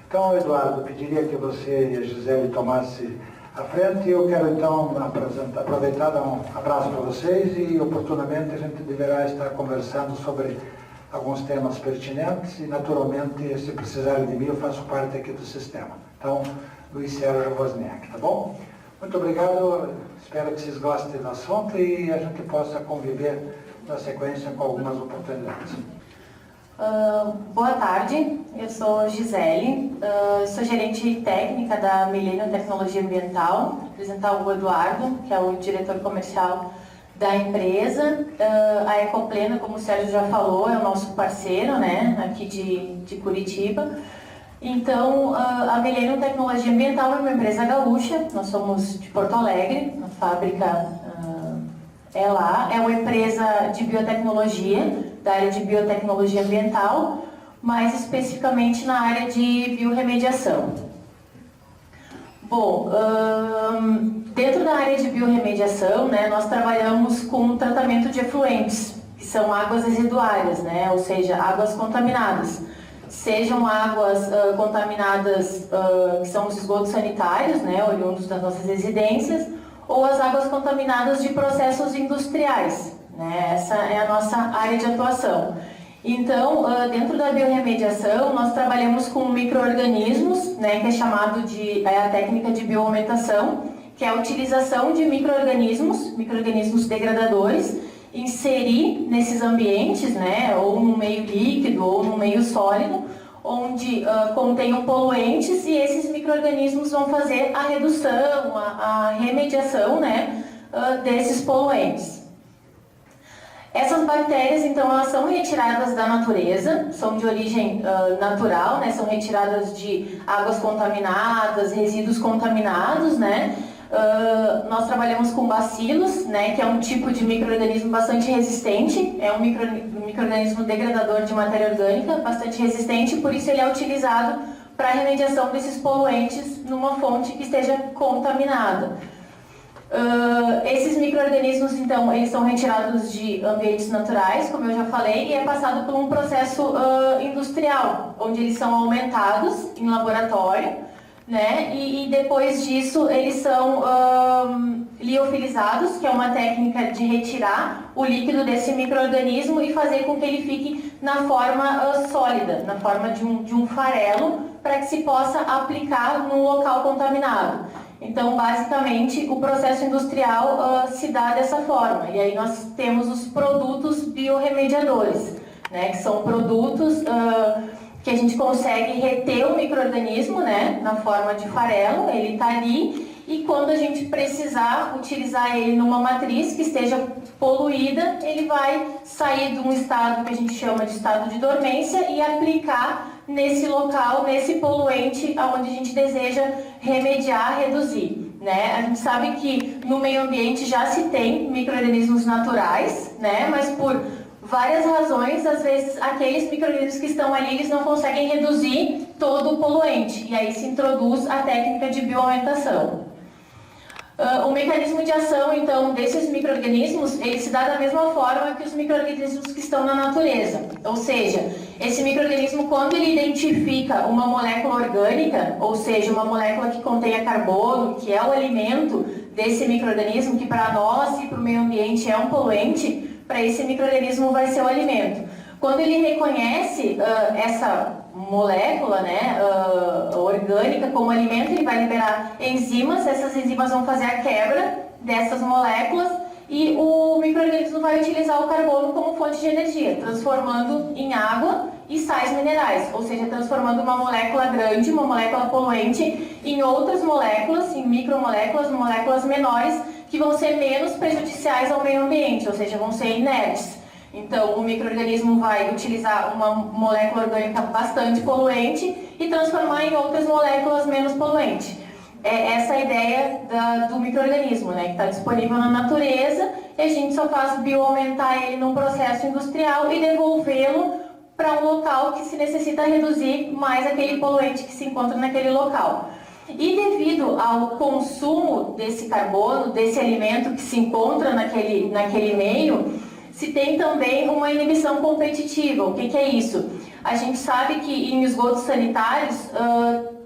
Então, Eduardo, eu pediria que você e a Gisele tomassem a frente e eu quero então aproveitar, dar um abraço para vocês e oportunamente a gente deverá estar conversando sobre alguns temas pertinentes e naturalmente, se precisarem de mim, eu faço parte aqui do sistema. Então, Luiz Sérgio Wozniak, tá bom? Muito obrigado, espero que vocês gostem do assunto e a gente possa conviver na sequência com algumas oportunidades. Boa tarde, eu sou Gisele, sou gerente técnica da Millennium Tecnologia Ambiental, vou apresentar o Eduardo, que é o diretor comercial da empresa. A Ecoplena, como o Sérgio já falou, é o nosso parceiro, né, aqui de Curitiba. Então, a Millennium Tecnologia Ambiental é uma empresa gaúcha, nós somos de Porto Alegre, a fábrica é lá, é uma empresa de biotecnologia, da área de biotecnologia ambiental, mais especificamente na área de biorremediação. Bom, dentro da área de biorremediação, né, nós trabalhamos com tratamento de efluentes, que são águas residuárias, né, ou seja, águas contaminadas. Sejam águas contaminadas, que são os esgotos sanitários, né, oriundos das nossas residências, ou as águas contaminadas de processos industriais, né? Essa é a nossa área de atuação. Então, dentro da biorremediação, nós trabalhamos com micro-organismos, né, que é chamado de a técnica de bioaumentação, que é a utilização de micro-organismos degradadores, inserir nesses ambientes, né, ou no meio líquido ou no meio sólido, onde contenham poluentes e esses micro-organismos vão fazer a redução, a remediação, né, desses poluentes. Essas bactérias, então, elas são retiradas da natureza, são de origem natural, né, são retiradas de águas contaminadas, resíduos contaminados, né. Nós trabalhamos com bacilos, né, que é um tipo de micro-organismo bastante resistente, é um micro-organismo degradador de matéria orgânica, bastante resistente, por isso ele é utilizado para a remediação desses poluentes numa fonte que esteja contaminada. Esses micro-organismos, então, eles são retirados de ambientes naturais, como eu já falei, e é passado por um processo industrial, onde eles são aumentados em laboratório, né? E depois disso eles são liofilizados, que é uma técnica de retirar o líquido desse micro-organismo e fazer com que ele fique na forma sólida, na forma de um farelo, para que se possa aplicar no local contaminado. Então, basicamente, o processo industrial se dá dessa forma. E aí nós temos os produtos biorremediadores, né? Que são produtos que a gente consegue reter o micro-organismo, né, na forma de farelo, ele está ali, e quando a gente precisar utilizar ele numa matriz que esteja poluída, ele vai sair de um estado que a gente chama de estado de dormência e aplicar nesse local, nesse poluente onde a gente deseja remediar, reduzir, né? A gente sabe que no meio ambiente já se tem micro-organismos naturais, né, mas por várias razões, às vezes aqueles micro-organismos que estão ali, eles não conseguem reduzir todo o poluente, e aí se introduz a técnica de bioaumentação. O mecanismo de ação, então, desses micro-organismos, ele se dá da mesma forma que os micro-organismos que estão na natureza, ou seja, esse micro-organismo, quando ele identifica uma molécula orgânica, ou seja, uma molécula que contenha carbono, que é o alimento desse micro-organismo, que para nós e para o meio ambiente é um poluente, para esse micro-organismo vai ser o alimento. Quando ele reconhece essa molécula, né, orgânica como alimento, ele vai liberar enzimas, essas enzimas vão fazer a quebra dessas moléculas e o micro-organismo vai utilizar o carbono como fonte de energia, transformando em água e sais minerais, ou seja, transformando uma molécula grande, uma molécula poluente, em outras moléculas, em micromoléculas, moléculas menores, que vão ser menos prejudiciais ao meio ambiente, ou seja, vão ser inertes. Então, o micro-organismo vai utilizar uma molécula orgânica bastante poluente e transformar em outras moléculas menos poluentes. É essa a ideia do micro-organismo, né, que está disponível na natureza, e a gente só faz bioaumentar ele num processo industrial e devolvê-lo para um local que se necessita reduzir mais aquele poluente que se encontra naquele local. E devido ao consumo desse carbono, desse alimento que se encontra naquele meio, se tem também uma inibição competitiva. O que é isso? A gente sabe que em esgotos sanitários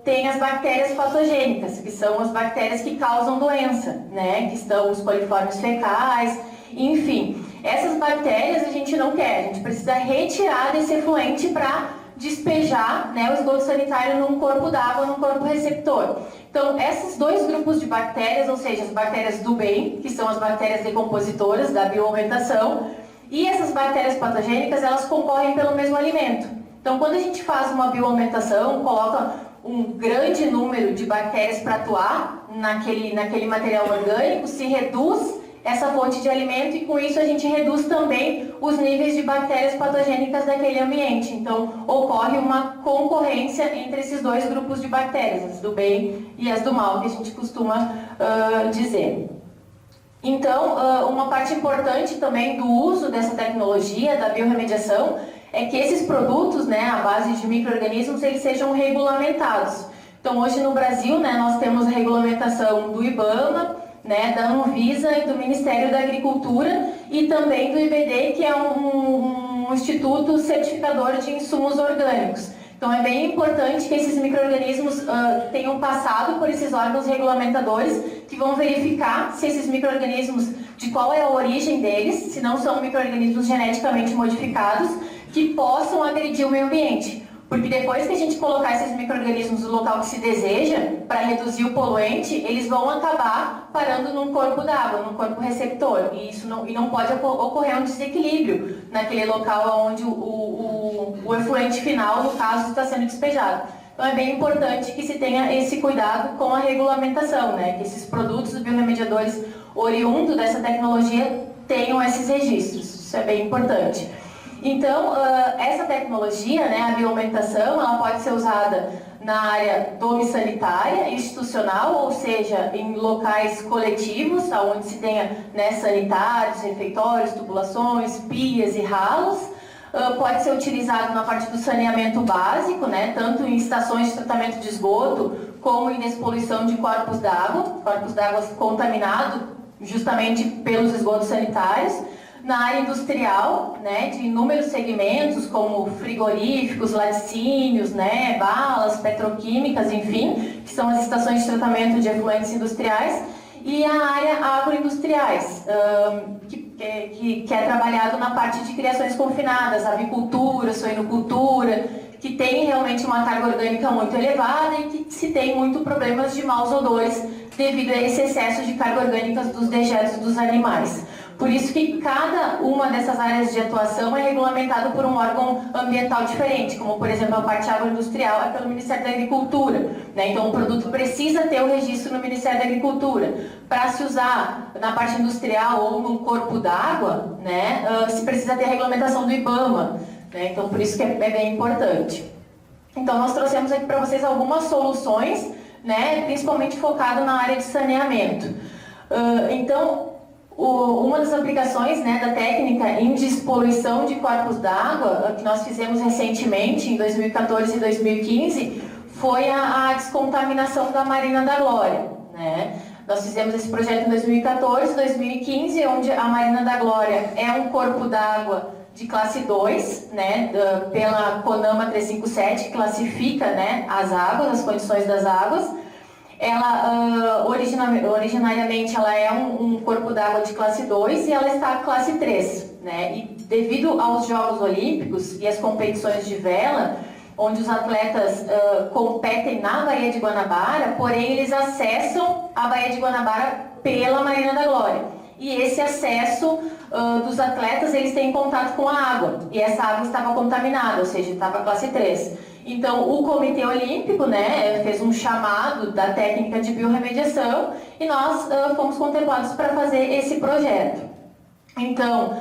tem as bactérias patogênicas, que são as bactérias que causam doença, né? Que estão os coliformes fecais, enfim. Essas bactérias a gente não quer, a gente precisa retirar desse efluente para despejar, né, o esgoto sanitário num corpo d'água, num corpo receptor. Então, esses dois grupos de bactérias, ou seja, as bactérias do bem, que são as bactérias decompositoras da bioaumentação, e essas bactérias patogênicas, elas concorrem pelo mesmo alimento. Então, quando a gente faz uma bioaumentação, coloca um grande número de bactérias para atuar naquele material orgânico, se reduz essa fonte de alimento e com isso a gente reduz também os níveis de bactérias patogênicas daquele ambiente. Então ocorre uma concorrência entre esses dois grupos de bactérias, as do bem e as do mal, que a gente costuma dizer. Então, uma parte importante também do uso dessa tecnologia, da biorremediação, é que esses produtos, né, à base de micro-organismos, eles sejam regulamentados. Então hoje no Brasil, né, nós temos a regulamentação do IBAMA, né, da Anvisa e do Ministério da Agricultura e também do IBD, que é um instituto certificador de insumos orgânicos. Então é bem importante que esses micro-organismos tenham passado por esses órgãos regulamentadores que vão verificar se esses micro-organismos, de qual é a origem deles, se não são micro-organismos geneticamente modificados, que possam agredir o meio ambiente. Porque depois que a gente colocar esses micro-organismos no local que se deseja, para reduzir o poluente, eles vão acabar parando num corpo d'água, num corpo receptor. E isso não pode ocorrer um desequilíbrio naquele local onde o efluente final, no caso, está sendo despejado. Então é bem importante que se tenha esse cuidado com a regulamentação, né? Que esses produtos biorremediadores oriundos dessa tecnologia tenham esses registros. Isso é bem importante. Então, essa tecnologia, né, a bioaumentação, ela pode ser usada na área domiciliária, institucional, ou seja, em locais coletivos, onde se tenha, né, sanitários, refeitórios, tubulações, pias e ralos. Pode ser utilizado na parte do saneamento básico, né, tanto em estações de tratamento de esgoto, como em despoluição de corpos d'água contaminados justamente pelos esgotos sanitários. Na área industrial, né, de inúmeros segmentos, como frigoríficos, laticínios, né, balas, petroquímicas, enfim, que são as estações de tratamento de efluentes industriais, e a área agroindustriais, que é trabalhado na parte de criações confinadas, avicultura, suinocultura, que tem realmente uma carga orgânica muito elevada e que se tem muito problemas de maus odores devido a esse excesso de carga orgânica dos dejetos dos animais. Por isso que cada uma dessas áreas de atuação é regulamentada por um órgão ambiental diferente, como por exemplo a parte agroindustrial é pelo Ministério da Agricultura, né? Então o produto precisa ter o registro no Ministério da Agricultura. Para se usar na parte industrial ou no corpo d'água, né, se precisa ter a regulamentação do IBAMA, né? Então por isso que é bem importante. Então nós trouxemos aqui para vocês algumas soluções, né, principalmente focado na área de saneamento. Uma das aplicações, né, da técnica em despoluição de corpos d'água que nós fizemos recentemente, em 2014 e 2015, foi a descontaminação da Marina da Glória, né? Nós fizemos esse projeto em 2014 e 2015, onde a Marina da Glória é um corpo d'água de classe 2, né, pela CONAMA 357, que classifica, né, as águas, as condições das águas. Ela, originariamente, ela é um corpo d'água de classe 2 e ela está classe 3, né? E devido aos Jogos Olímpicos e as competições de vela, onde os atletas competem na Baía de Guanabara, porém eles acessam a Baía de Guanabara pela Marina da Glória. E esse acesso dos atletas, eles têm contato com a água, e essa água estava contaminada, ou seja, estava classe 3. Então, o Comitê Olímpico, né, fez um chamado da técnica de biorremediação e nós fomos contemplados para fazer esse projeto. Então,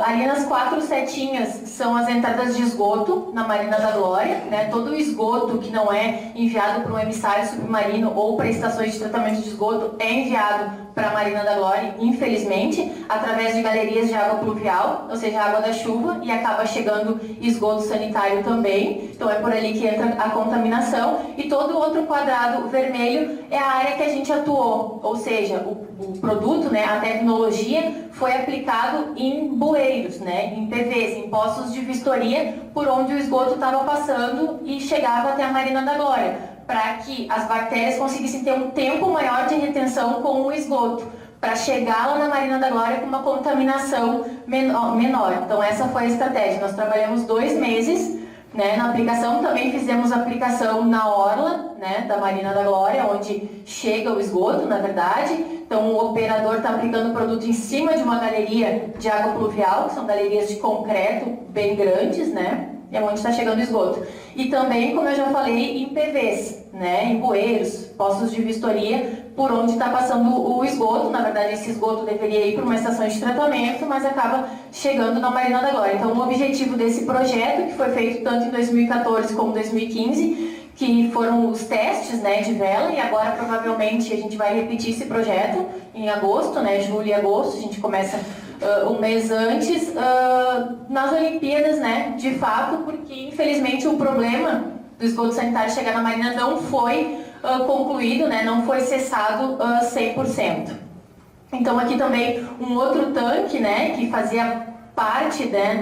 ali nas 4 setinhas são as entradas de esgoto na Marina da Glória, né? Todo o esgoto que não é enviado para um emissário submarino ou para estações de tratamento de esgoto é enviado para a Marina da Glória, infelizmente, através de galerias de água pluvial, ou seja, água da chuva, e acaba chegando esgoto sanitário também. Então é por ali que entra a contaminação. E todo o outro quadrado vermelho é a área que a gente atuou, ou seja, o produto, né, a tecnologia foi aplicado em bueiros, né, em PVs, em poços de vistoria, por onde o esgoto estava passando e chegava até a Marina da Glória, para que as bactérias conseguissem ter um tempo maior de retenção com o esgoto, para chegar lá na Marina da Glória com uma contaminação menor. Então essa foi a estratégia. Nós trabalhamos 2 meses, né, na aplicação. Também fizemos aplicação na orla, né, da Marina da Glória, onde chega o esgoto, na verdade. Então o operador está aplicando o produto em cima de uma galeria de água pluvial, que são galerias de concreto bem grandes, né, é onde está chegando o esgoto. E também, como eu já falei, em PVs, né, em bueiros, poços de vistoria, por onde está passando o esgoto. Na verdade, esse esgoto deveria ir para uma estação de tratamento, mas acaba chegando na Marina da Glória. Então, o objetivo desse projeto, que foi feito tanto em 2014 como 2015, que foram os testes, né, de vela, e agora provavelmente a gente vai repetir esse projeto em agosto, né, julho e agosto. A gente começa um mês antes, nas Olimpíadas, né, de fato, porque infelizmente o problema do esgoto sanitário chegar na Marina não foi concluído, né, não foi cessado 100%. Então aqui também um outro tanque, né, que fazia parte, né,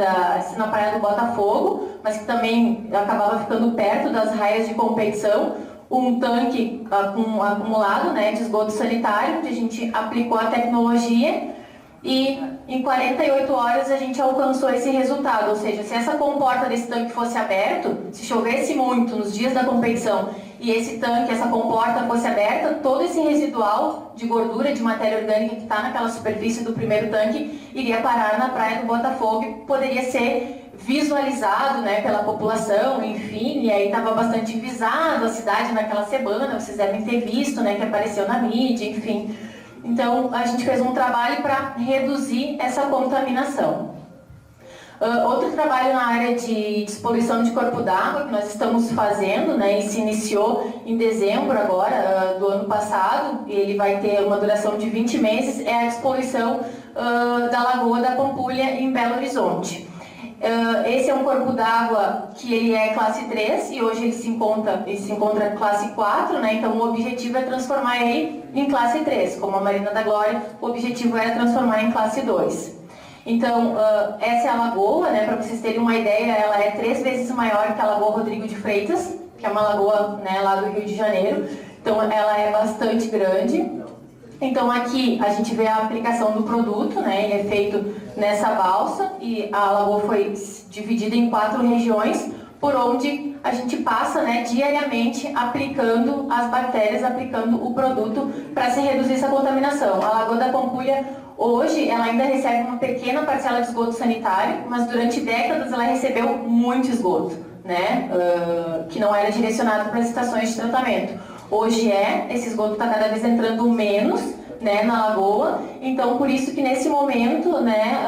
na Praia do Botafogo, mas que também acabava ficando perto das raias de competição, um tanque acumulado, né, de esgoto sanitário, onde a gente aplicou a tecnologia e em 48 horas a gente alcançou esse resultado. Ou seja, se essa comporta desse tanque fosse aberto, se chovesse muito nos dias da competição e esse tanque, essa comporta fosse aberta, todo esse residual de gordura, de matéria orgânica que está naquela superfície do primeiro tanque iria parar na Praia do Botafogo e poderia ser visualizado, né, pela população, enfim, e aí estava bastante visado a cidade naquela semana, vocês devem ter visto, né, que apareceu na mídia, enfim. Então, a gente fez um trabalho para reduzir essa contaminação. Outro trabalho na área de despoluição de corpo d'água que nós estamos fazendo, né, e se iniciou em dezembro agora, do ano passado, e ele vai ter uma duração de 20 meses, é a despoluição da Lagoa da Pampulha, em Belo Horizonte. Esse é um corpo d'água que ele é classe 3 e hoje ele se encontra classe 4, né? Então o objetivo é transformar ele em classe 3, como a Marina da Glória, o objetivo era transformar em classe 2. Então, essa é a lagoa, né? Para vocês terem uma ideia, ela é 3 vezes maior que a Lagoa Rodrigo de Freitas, que é uma lagoa, né, lá do Rio de Janeiro. Então ela é bastante grande. Então aqui a gente vê a aplicação do produto, né? Ele é feito nessa balsa e a lagoa foi dividida em 4 regiões, por onde a gente passa, né, diariamente aplicando as bactérias, aplicando o produto para se reduzir essa contaminação. A Lagoa da Pampulha hoje ela ainda recebe uma pequena parcela de esgoto sanitário, mas durante décadas ela recebeu muito esgoto, né? Que não era direcionado para as estações de tratamento. Hoje esse esgoto está cada vez entrando menos, né, na lagoa, então por isso que nesse momento, né,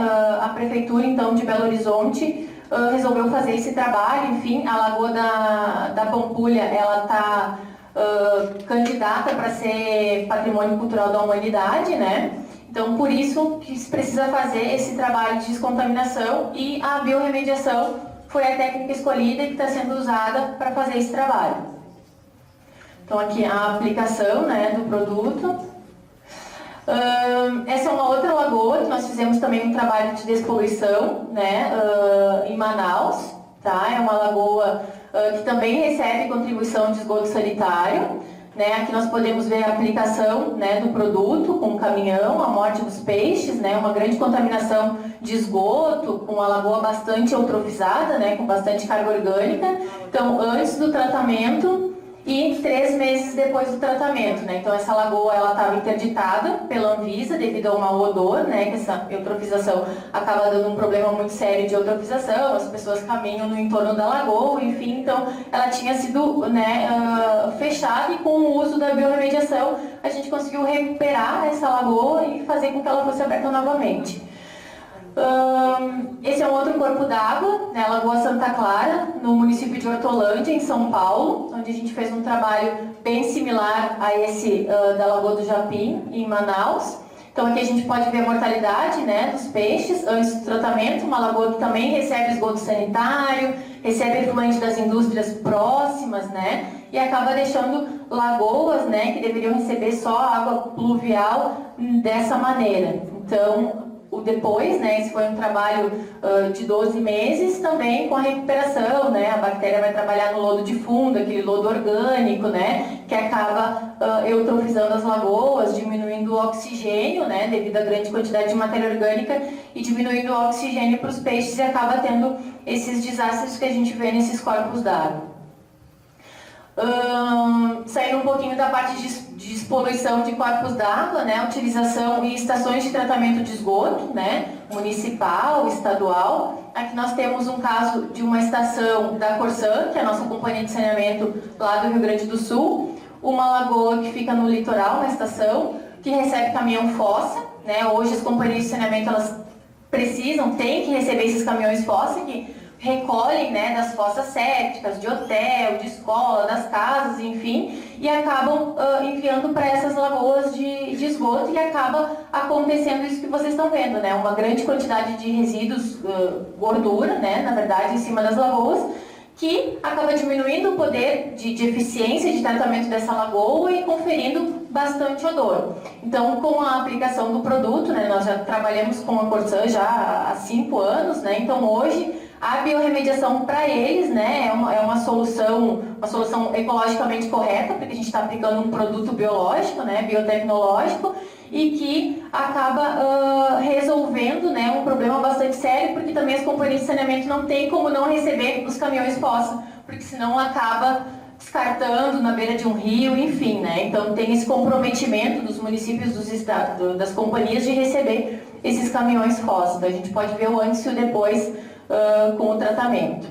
a Prefeitura então de Belo Horizonte resolveu fazer esse trabalho. Enfim, a Lagoa da Pampulha, ela está candidata para ser Patrimônio Cultural da Humanidade, né? Então por isso que se precisa fazer esse trabalho de descontaminação e a biorremediação foi a técnica escolhida e que está sendo usada para fazer esse trabalho. Então aqui a aplicação, né, do produto. Essa é uma outra lagoa que nós fizemos também um trabalho de despoluição, né, em Manaus, tá? É uma lagoa que também recebe contribuição de esgoto sanitário, né? Aqui nós podemos ver a aplicação, né, do produto com o caminhão, a morte dos peixes, né, uma grande contaminação de esgoto, com a lagoa bastante eutrofizada, né, com bastante carga orgânica. Então, antes do tratamento e 3 meses depois do tratamento, né? Então essa lagoa ela estava interditada pela Anvisa devido a um mau odor, né? Que essa eutrofização acaba dando um problema muito sério de eutrofização, as pessoas caminham no entorno da lagoa, enfim, então ela tinha sido, né, fechada, e com o uso da biorremediação a gente conseguiu recuperar essa lagoa e fazer com que ela fosse aberta novamente. Esse é um outro corpo d'água, né, Lagoa Santa Clara, no município de Hortolândia, em São Paulo, onde a gente fez um trabalho bem similar a esse da Lagoa do Japim, em Manaus. Então aqui a gente pode ver a mortalidade, né, dos peixes antes do tratamento, uma lagoa que também recebe esgoto sanitário, recebe efluente das indústrias próximas, né, e acaba deixando lagoas, né, que deveriam receber só água pluvial dessa maneira. Então, o depois, né? Esse foi um trabalho de 12 meses, também com a recuperação, né? A bactéria vai trabalhar no lodo de fundo, aquele lodo orgânico, né? Que acaba eutrofizando as lagoas, diminuindo o oxigênio, né? Devido à grande quantidade de matéria orgânica e diminuindo o oxigênio para os peixes, e acaba tendo esses desastres que a gente vê nesses corpos d'água. Saindo um pouquinho da parte de despoluição de corpos d'água, né, utilização e estações de tratamento de esgoto, né, municipal, estadual. Aqui nós temos um caso de uma estação da Corsan, que é a nossa companhia de saneamento lá do Rio Grande do Sul, uma lagoa que fica no litoral, uma estação, que recebe caminhão fossa, né. Hoje as companhias de saneamento, elas têm que receber esses caminhões fossa, que recolhem, né, das fossas sépticas, de hotel, de escola, das casas, enfim, e acabam enviando para essas lagoas de esgoto, e acaba acontecendo isso que vocês estão vendo, né, uma grande quantidade de resíduos, gordura, né, na verdade, em cima das lagoas, que acaba diminuindo o poder de eficiência de tratamento dessa lagoa e conferindo bastante odor. Então, com a aplicação do produto, né, nós já trabalhamos com a Corsan já há 5 anos, né, então hoje a biorremediação para eles, né, é uma solução ecologicamente correta, porque a gente está aplicando um produto biológico, né, biotecnológico, e que acaba resolvendo, né, um problema bastante sério, porque também as companhias de saneamento não têm como não receber os caminhões fossa, porque senão acaba descartando na beira de um rio, enfim, né, então tem esse comprometimento dos municípios, dos estados, das companhias de receber esses caminhões fossa. Então a gente pode ver o antes e o depois com o tratamento.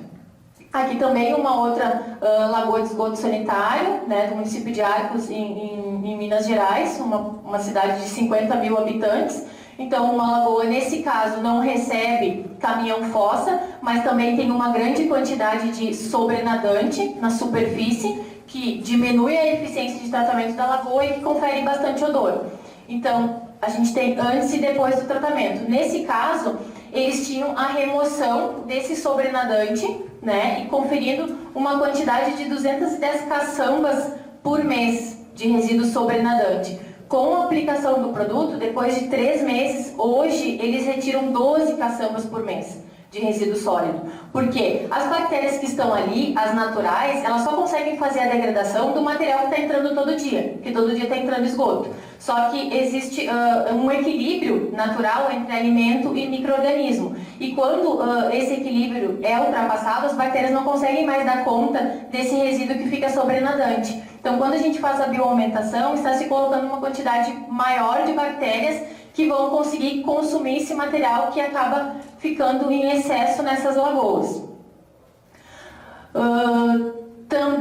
Aqui também uma outra lagoa de esgoto sanitário, né, do município de Arcos, em Minas Gerais, uma cidade de 50 mil habitantes. Então, uma lagoa, nesse caso, não recebe caminhão fossa, mas também tem uma grande quantidade de sobrenadante na superfície, que diminui a eficiência de tratamento da lagoa e que confere bastante odor. Então, a gente tem antes e depois do tratamento. Nesse caso, eles tinham a remoção desse sobrenadante, né, e conferindo uma quantidade de 210 caçambas por mês de resíduo sobrenadante. Com a aplicação do produto, depois de 3 meses, hoje eles retiram 12 caçambas por mês de resíduo sólido. Porque as bactérias que estão ali, as naturais, elas só conseguem fazer a degradação do material que está entrando todo dia, porque todo dia está entrando esgoto. Só que existe um equilíbrio natural entre alimento e micro-organismo. E quando esse equilíbrio é ultrapassado, as bactérias não conseguem mais dar conta desse resíduo que fica sobrenadante. Então, quando a gente faz a bioaumentação, está se colocando uma quantidade maior de bactérias que vão conseguir consumir esse material que acaba ficando em excesso nessas lagoas.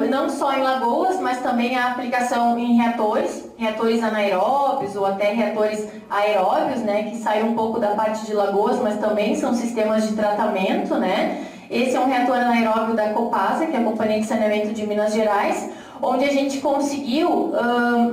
Não só em lagoas, mas também a aplicação em reatores anaeróbios ou até reatores aeróbios, né, que saem um pouco da parte de lagoas, mas também são sistemas de tratamento, né. Esse é um reator anaeróbio da Copasa, que é a Companhia de Saneamento de Minas Gerais, onde a gente conseguiu,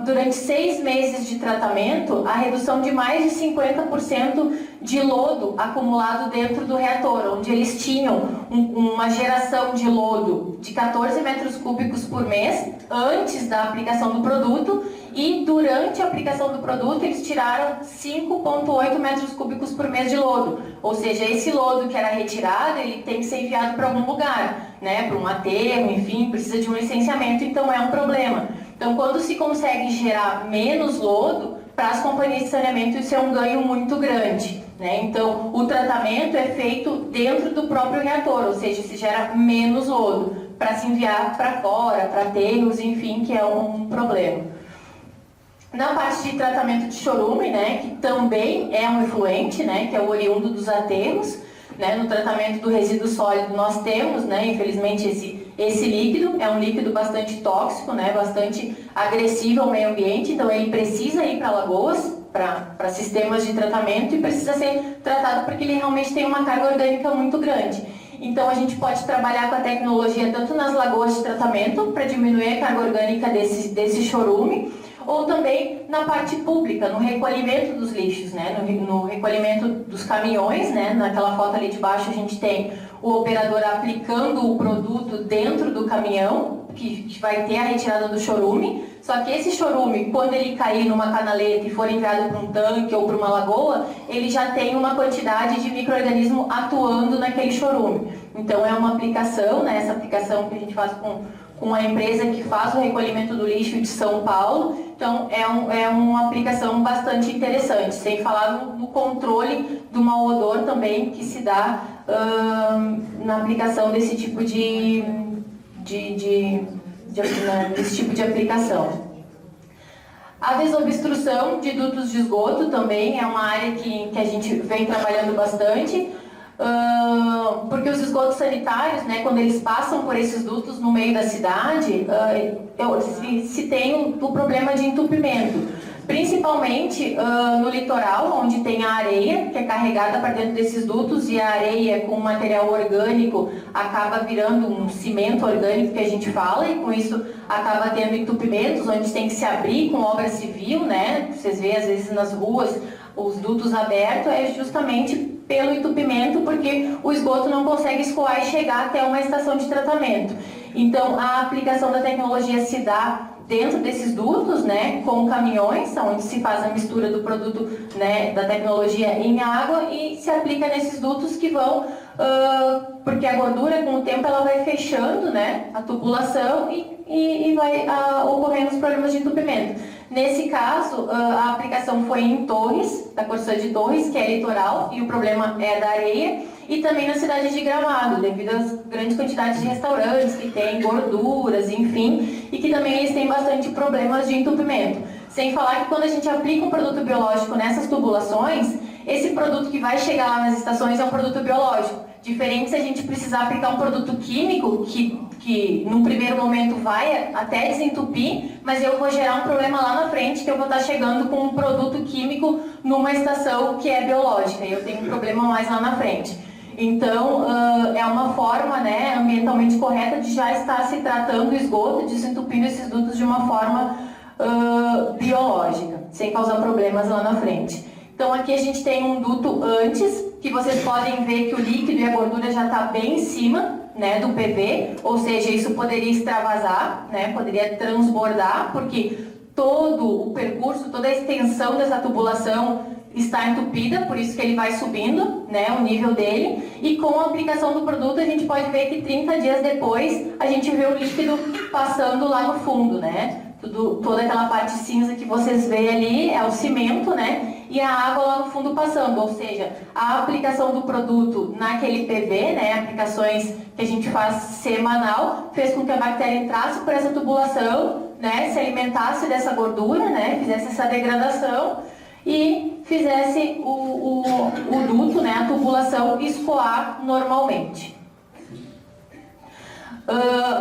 durante 6 meses de tratamento, a redução de mais de 50% de lodo acumulado dentro do reator, onde eles tinham uma geração de lodo de 14 metros cúbicos por mês, antes da aplicação do produto, e durante a aplicação do produto eles tiraram 5,8 metros cúbicos por mês de lodo. Ou seja, esse lodo que era retirado, ele tem que ser enviado para algum lugar, né, para um aterro, enfim, precisa de um licenciamento, então é um problema. Então, quando se consegue gerar menos lodo, para as companhias de saneamento isso é um ganho muito grande, né? Então, o tratamento é feito dentro do próprio reator, ou seja, se gera menos lodo para se enviar para fora, para aterros, enfim, que é um problema. Na parte de tratamento de chorume, né, que também é um efluente, né, que é o oriundo dos aterros, né, no tratamento do resíduo sólido nós temos, né, infelizmente, esse líquido, é um líquido bastante tóxico, né, bastante agressivo ao meio ambiente, então ele precisa ir para lagoas, para sistemas de tratamento, e precisa ser tratado porque ele realmente tem uma carga orgânica muito grande. Então a gente pode trabalhar com a tecnologia tanto nas lagoas de tratamento, para diminuir a carga orgânica desse chorume, ou também na parte pública, no recolhimento dos lixos, né? No recolhimento dos caminhões, né? Naquela foto ali de baixo a gente tem o operador aplicando o produto dentro do caminhão, que vai ter a retirada do chorume, Só que esse chorume, quando ele cair numa canaleta e for enviado para um tanque ou para uma lagoa, ele já tem uma quantidade de micro-organismo atuando naquele chorume. Então é uma aplicação, né, essa aplicação que a gente faz com a empresa que faz o recolhimento do lixo de São Paulo. Então é uma aplicação bastante interessante, sem falar no controle do mau odor também que se dá na aplicação desse tipo desse tipo de aplicação. A desobstrução de dutos de esgoto também é uma área que a gente vem trabalhando bastante, porque os esgotos sanitários, né, quando eles passam por esses dutos no meio da cidade, se tem o problema de entupimento. Principalmente no litoral, onde tem a areia, que é carregada para dentro desses dutos, e a areia com material orgânico acaba virando um cimento orgânico que a gente fala, e com isso acaba tendo entupimentos, onde tem que se abrir com obra civil, né? Vocês veem às vezes nas ruas os dutos abertos, é justamente pelo entupimento, porque o esgoto não consegue escoar e chegar até uma estação de tratamento. Então a aplicação da tecnologia se dá dentro desses dutos, né, com caminhões, onde se faz a mistura do produto, né, da tecnologia em água e se aplica nesses dutos que vão, porque a gordura com o tempo ela vai fechando, né, a tubulação e vai ocorrendo os problemas de entupimento. Nesse caso, a aplicação foi em Torres, da Corsã de Torres, que é litoral, e o problema é da areia, e também na cidade de Gramado, devido às grandes quantidades de restaurantes que têm gorduras, enfim, e que também eles têm bastante problemas de entupimento. Sem falar que quando a gente aplica um produto biológico nessas tubulações, esse produto que vai chegar lá nas estações é um produto biológico. Diferente se a gente precisar aplicar um produto químico que num primeiro momento vai até desentupir, mas eu vou gerar um problema lá na frente, que eu vou estar chegando com um produto químico numa estação que é biológica, e eu tenho um problema mais lá na frente. Então, é uma forma, né, ambientalmente correta de já estar se tratando o esgoto, desentupindo esses dutos de uma forma biológica, sem causar problemas lá na frente. Então aqui a gente tem um duto antes, que vocês podem ver que o líquido e a gordura já está bem em cima, né, do PV, ou seja, isso poderia extravasar, né, poderia transbordar, porque todo o percurso, toda a extensão dessa tubulação está entupida, por isso que ele vai subindo, né, o nível dele, e com a aplicação do produto a gente pode ver que 30 dias depois a gente vê o líquido passando lá no fundo, né, toda aquela parte cinza que vocês veem ali é o cimento, né, e a água lá no fundo passando, ou seja, a aplicação do produto naquele PV, né, aplicações que a gente faz semanal, fez com que a bactéria entrasse por essa tubulação, né, se alimentasse dessa gordura, né, fizesse essa degradação e fizesse o duto, né, a tubulação escoar normalmente.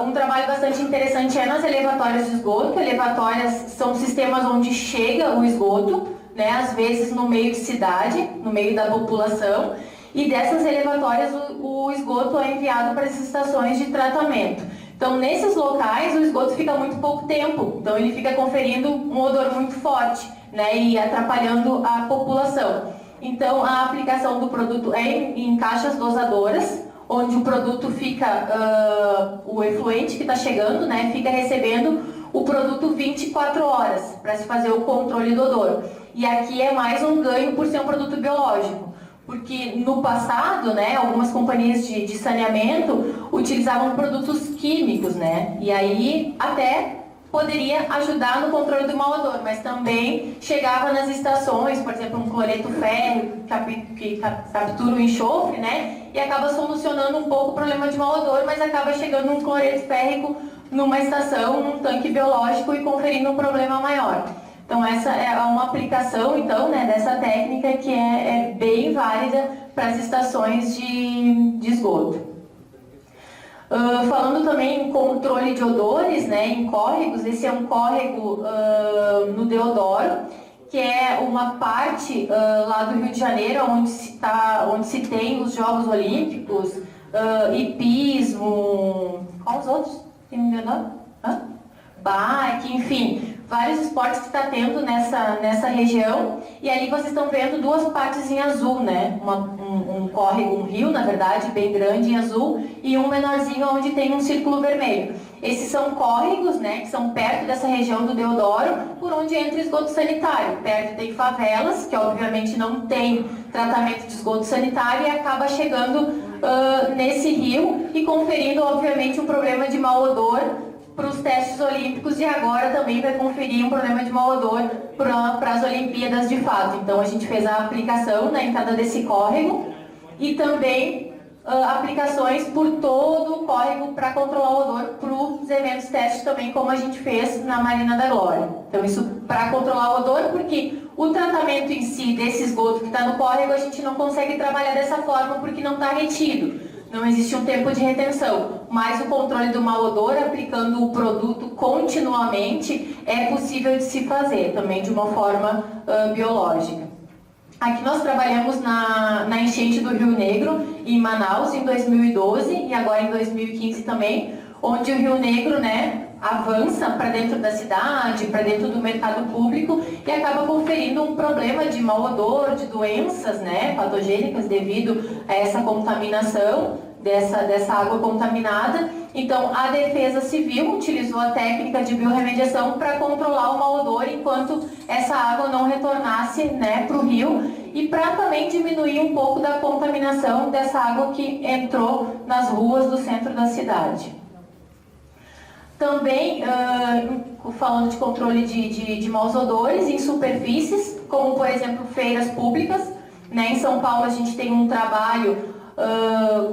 Um trabalho bastante interessante é nas elevatórias de esgoto. Elevatórias são sistemas onde chega o esgoto, né, às vezes no meio de cidade, no meio da população, e dessas elevatórias o esgoto é enviado para as estações de tratamento. Então, nesses locais, o esgoto fica muito pouco tempo, então ele fica conferindo um odor muito forte, né, e atrapalhando a população. Então, a aplicação do produto é em caixas dosadoras, onde o produto fica, o efluente que está chegando, né, fica recebendo o produto 24 horas para se fazer o controle do odor. E aqui é mais um ganho por ser um produto biológico, porque no passado, né, algumas companhias de saneamento utilizavam produtos químicos, né, e aí até poderia ajudar no controle do mau odor, mas também chegava nas estações, por exemplo, um cloreto férreo que captura o enxofre, né, e acaba solucionando um pouco o problema de mau odor, mas acaba chegando um cloreto férrico numa estação, num tanque biológico e conferindo um problema maior. Então essa é uma aplicação, então, né, dessa técnica que é bem válida para as estações de esgoto. Falando também em controle de odores, né, em córregos, esse é um córrego no Deodoro, que é uma parte lá do Rio de Janeiro, onde se tem os Jogos Olímpicos, hipismo, qual os outros? Tem um Deodoro? Bike, enfim, vários esportes que está tendo nessa região, e ali vocês estão vendo duas partes em azul, né? Um córrego, um rio, na verdade, bem grande em azul, e um menorzinho onde tem um círculo vermelho. esses são córregos, né, que são perto dessa região do Deodoro, por onde entra esgoto sanitário. Perto tem favelas, que obviamente não tem tratamento de esgoto sanitário e acaba chegando nesse rio e conferindo, obviamente, um problema de mau odor para os testes olímpicos, e agora também vai conferir um problema de mau odor para as Olimpíadas de fato. Então a gente fez a aplicação na entrada desse córrego e também aplicações por todo o córrego para controlar o odor para os eventos testes também, como a gente fez na Marina da Glória. Então isso para controlar o odor, porque o tratamento em si desse esgoto que está no córrego a gente não consegue trabalhar dessa forma porque não está retido. Não existe um tempo de retenção, mas o controle do mau odor, aplicando o produto continuamente, é possível de se fazer, também de uma forma biológica. Aqui nós trabalhamos na enchente do Rio Negro, em Manaus, em 2012 e agora em 2015 também, onde o Rio Negro, né, avança para dentro da cidade, para dentro do mercado público e acaba conferindo um problema de mau odor, de doenças, né, patogênicas devido a essa contaminação dessa água contaminada. Então a Defesa Civil utilizou a técnica de biorremediação para controlar o mau odor enquanto essa água não retornasse, né, para o rio, e para também diminuir um pouco da contaminação dessa água que entrou nas ruas do centro da cidade. Também, falando de controle de maus odores em superfícies, como por exemplo feiras públicas, né? Em São Paulo a gente tem um trabalho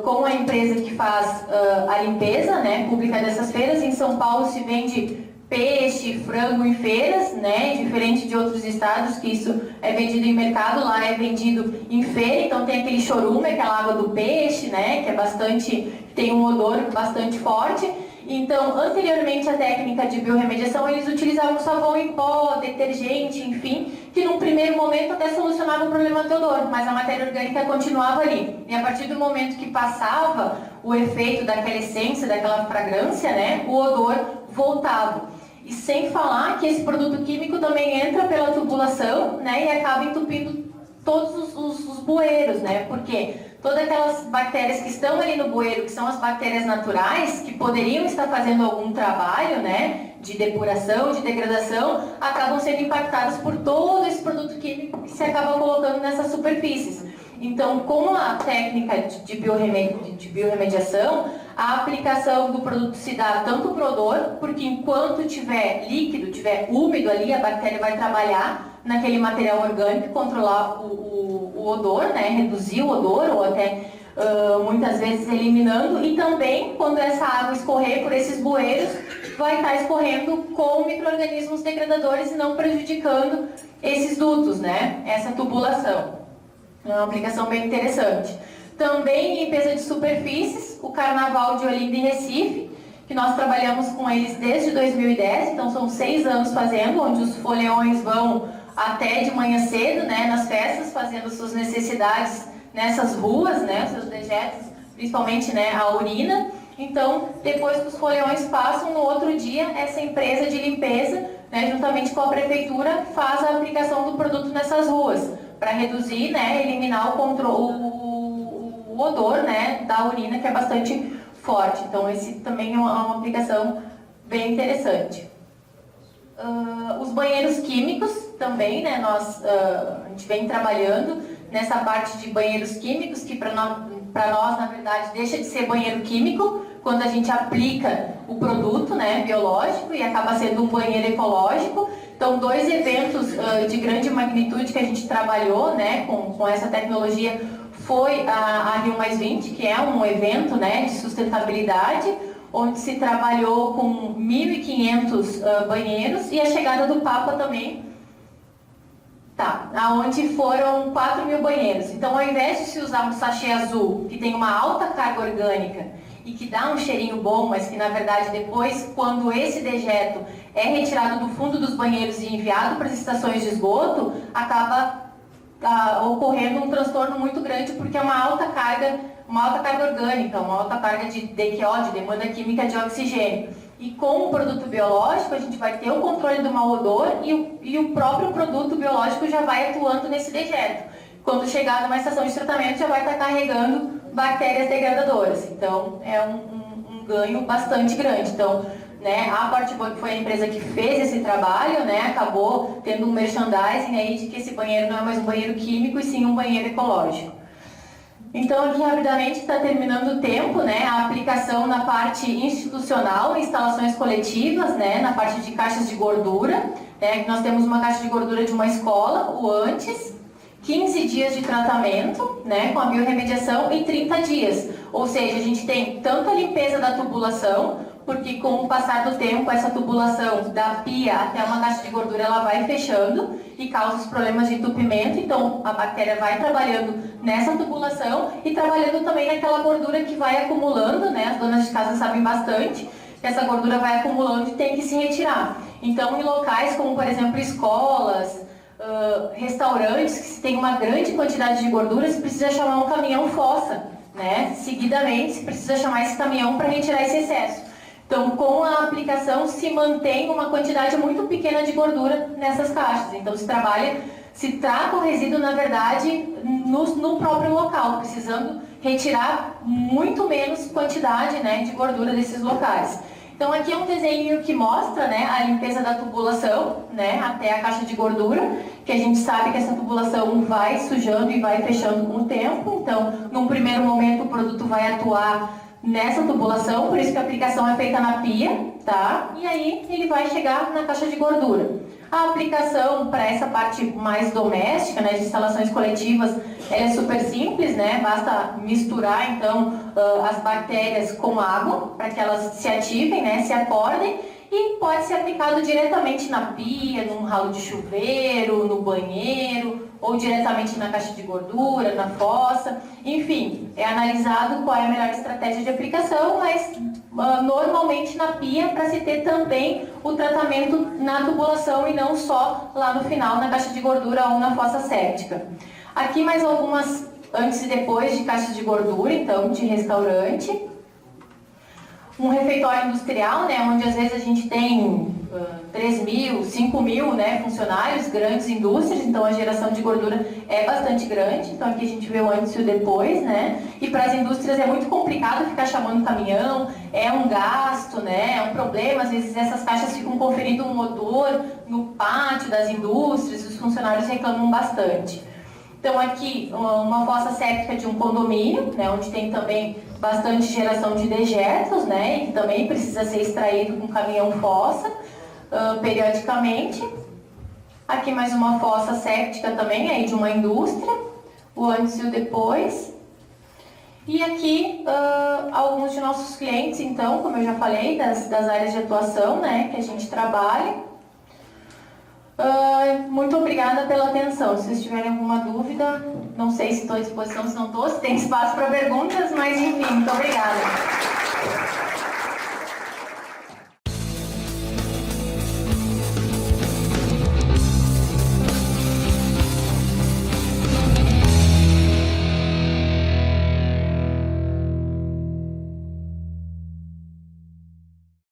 com a empresa que faz a limpeza, né, pública dessas feiras. Em São Paulo se vende peixe, frango em feiras, né, diferente de outros estados que isso é vendido em mercado, lá é vendido em feira. Então tem aquele chorume, aquela água do peixe, né, que é tem um odor bastante forte. Então, anteriormente à técnica de biorremediação, eles utilizavam sabão em pó, detergente, enfim, que num primeiro momento até solucionava o problema do odor, mas a matéria orgânica continuava ali. E a partir do momento que passava o efeito daquela essência, daquela fragrância, né, o odor voltava. E sem falar que esse produto químico também entra pela tubulação, né, e acaba entupindo todos os bueiros, né, porque todas aquelas bactérias que estão ali no bueiro, que são as bactérias naturais, que poderiam estar fazendo algum trabalho, né, de depuração, de degradação, acabam sendo impactadas por todo esse produto químico que se acaba colocando nessas superfícies. Então, com a técnica de biorremediação, a aplicação do produto se dá tanto para o odor, porque enquanto tiver líquido, tiver úmido ali, a bactéria vai trabalhar naquele material orgânico, controlar o odor, né, reduzir o odor ou até muitas vezes eliminando, e também quando essa água escorrer por esses bueiros, vai estar escorrendo com micro-organismos degradadores e não prejudicando esses dutos, né, essa tubulação. É uma aplicação bem interessante. Também em limpeza de superfícies, o Carnaval de Olinda e Recife, que nós trabalhamos com eles desde 2010, então são 6 anos fazendo, onde os foliões vão até de manhã cedo, né, nas festas, fazendo suas necessidades nessas ruas, né, seus dejetos, principalmente, né, a urina. Então, depois que os foliões passam, no outro dia, essa empresa de limpeza, né, juntamente com a prefeitura, faz a aplicação do produto nessas ruas, para reduzir, né, eliminar o odor, né, da urina, que é bastante forte. Então, esse também é uma aplicação bem interessante. Os banheiros químicos também, né, a gente vem trabalhando nessa parte de banheiros químicos, que para nós, na verdade, deixa de ser banheiro químico quando a gente aplica o produto, né, biológico, e acaba sendo um banheiro ecológico. Então, 2 eventos de grande magnitude que a gente trabalhou, né, com essa tecnologia foi a Rio+20, que é um evento, né, de sustentabilidade, onde se trabalhou com 1.500 banheiros, e a chegada do Papa também, aonde foram 4.000 banheiros. Então, ao invés de se usar um sachê azul, que tem uma alta carga orgânica e que dá um cheirinho bom, mas que na verdade depois, quando esse dejeto é retirado do fundo dos banheiros e enviado para as estações de esgoto, acaba ocorrendo um transtorno muito grande, porque é uma alta carga orgânica, uma alta carga de DQO, de demanda química de oxigênio. E com o produto biológico, a gente vai ter o controle do mau odor e o próprio produto biológico já vai atuando nesse dejeto. Quando chegar numa estação de tratamento, já vai estar carregando bactérias degradadoras. Então, é um ganho bastante grande. Então, né, a Portboy, que foi a empresa que fez esse trabalho, né, acabou tendo um merchandising aí de que esse banheiro não é mais um banheiro químico e sim um banheiro ecológico. Então, aqui rapidamente está terminando o tempo, né, a aplicação na parte institucional, instalações coletivas, né, na parte de caixas de gordura. Nós temos uma caixa de gordura de uma escola, o antes, 15 dias de tratamento, né, com a biorremediação e 30 dias. Ou seja, a gente tem tanto a limpeza da tubulação, porque com o passar do tempo, essa tubulação da pia até uma caixa de gordura, ela vai fechando e causa os problemas de entupimento. Então, a bactéria vai trabalhando nessa tubulação e trabalhando também naquela gordura que vai acumulando, né? As donas de casa sabem bastante que essa gordura vai acumulando e tem que se retirar. Então, em locais como, por exemplo, escolas, restaurantes, que se tem uma grande quantidade de gordura, se precisa chamar um caminhão fossa, né? Seguidamente, se precisa chamar esse caminhão para retirar esse excesso. Então, com a aplicação, se mantém uma quantidade muito pequena de gordura nessas caixas. Então, se trata o resíduo, na verdade, no próprio local, precisando retirar muito menos quantidade, né, de gordura desses locais. Então, aqui é um desenho que mostra, né, a limpeza da tubulação, né, até a caixa de gordura, que a gente sabe que essa tubulação vai sujando e vai fechando com o tempo. Então, num primeiro momento, o produto vai atuar nessa tubulação, por isso que a aplicação é feita na pia, tá? E aí ele vai chegar na caixa de gordura. A aplicação para essa parte mais doméstica, né, de instalações coletivas, ela é super simples, né? Basta misturar então as bactérias com água para que elas se ativem, né, se acordem, e pode ser aplicado diretamente na pia, num ralo de chuveiro, no banheiro, ou diretamente na caixa de gordura, na fossa. Enfim, é analisado qual é a melhor estratégia de aplicação, mas normalmente na pia, para se ter também o tratamento na tubulação e não só lá no final na caixa de gordura ou na fossa séptica. Aqui mais algumas antes e depois de caixas de gordura, então, de restaurante. Um refeitório industrial, né, onde às vezes a gente tem 3.000, 5.000, né, funcionários, grandes indústrias, então a geração de gordura é bastante grande. Então aqui a gente vê o antes e o depois, né, e para as indústrias é muito complicado ficar chamando caminhão, é um gasto, né, é um problema. Às vezes essas caixas ficam conferindo um odor no pátio das indústrias, os funcionários reclamam bastante. Então aqui uma fossa séptica de um condomínio, né, onde tem também bastante geração de dejetos, né, e que também precisa ser extraído com caminhão fossa periodicamente. Aqui mais uma fossa séptica também, aí de uma indústria, o antes e o depois. E aqui alguns de nossos clientes, então, como eu já falei, das áreas de atuação, né, que a gente trabalha. Muito obrigada pela atenção. Se vocês tiverem alguma dúvida, não sei se estou à disposição, se não estou, se tem espaço para perguntas, mas enfim, muito obrigada.